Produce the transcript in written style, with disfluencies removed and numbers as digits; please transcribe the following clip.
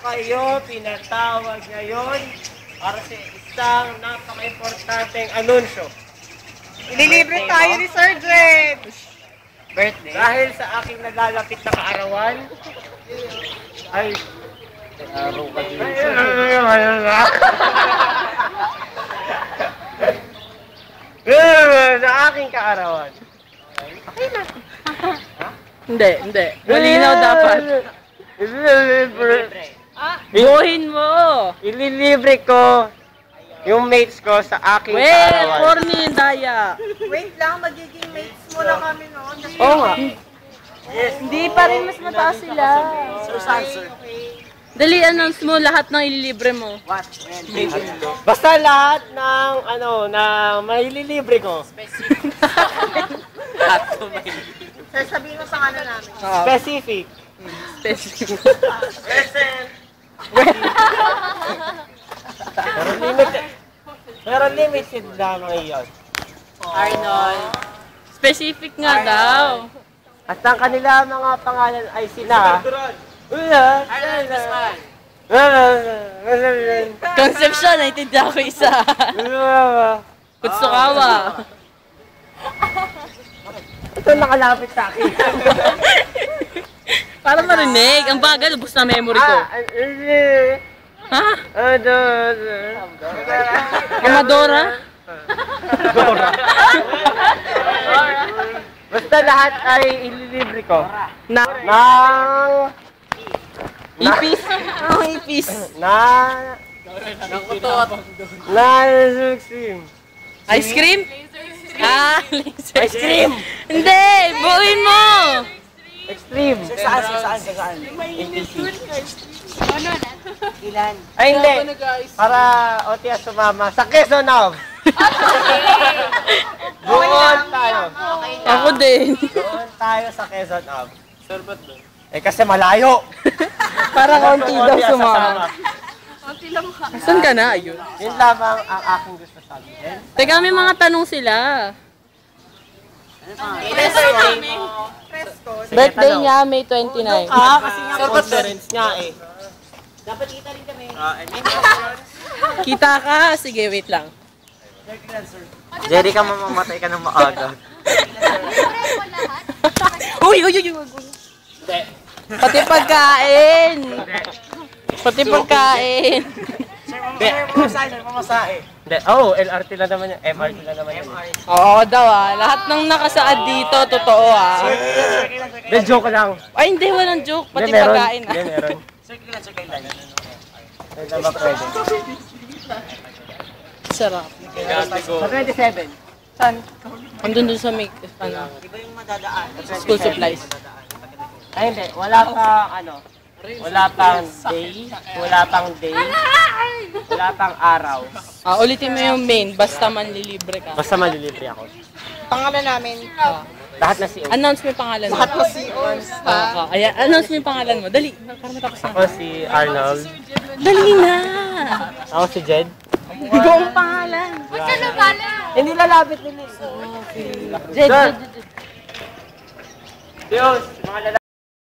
kayo pinatawag ngayon para sa isang napaka-importanteng anunsyo. Ililibre tayo ni Sir Dred. Birthday. Dahil sa aking nalalapit na kaarawan, ay, araw ka din. Sa aking kaarawan. Okay na. Hindi. Malinaw dapat. Buhin mo. Ililibre ko yung mates ko sa aking Wait, kaarawan. corny yung daya. Wait lang, magiging mates mo na kami noon. Oo nga. Hindi pa rin mas mataas sila. Okay. Dali, announce mo lahat ng ililibre mo. Basta lahat ng maililibre ko. Sasabihin mo pangalan namin. Specific. Specific. Pero limited lamang iyon. Arnold. Specific nga daw. At ang kanila mga pangalan ay sina... Conception, naintindihan ko isa. Kutsukawa. Ito nakalapit sa akin. Para marinig. Ang bagal, ubos na memory ko. Ha? Amadora? Dora. Basta lahat ay ililibre ko. Ng Ipis? Ang ipis. Ice cream? Ah, laser. Ice cream! Hindi! Buuin mo! Extreme! Saan? Ilan? Ay hindi! Para OTS sumama sa Quezon Ave! Doon tayo! Ako din. Doon tayo sa Quezon Ave. Serbat doon? Eh kasi malayo! Para konti daw sumama. Saan ka na? Ayun. Yun lamang ang aking gusto sabihin. Teka, may mga tanong sila. Birthday niya, May 29. Kasi nga conference niya eh. Kita ka? Sige, wait lang. Jerry ka mamamatay ka ng maaga. Uy! Pati pagkain! Pati pagkain! Pamasahe. Hindi. Oh, LRT lang naman yan. MRT lang naman yan. Oo daw Lahat ng nakasaad dito, totoo Hindi, joke lang. Ay, hindi, walang joke. Pati Hindi, meron. pagkain Hindi, meron. Hindi ba pwede? Sarap. Sa 27. Saan? Andun dun sa make, school supplies. Ay, hindi. Wala pang day, wala pang araw. Ulitin mo yung main, basta manlilibre ka. Basta malilibre ako. Pangalan namin. Lahat na si Announce mo yung pangalan mo. Lahat na COs. Ayan, announce mo yung pangalan mo. Dali, para matapos na. Ako si Arnold. Dali na! Ako si Jed. Buong pangalan. Hindi lalapit nila. Jed. Diyos, mga lalaki.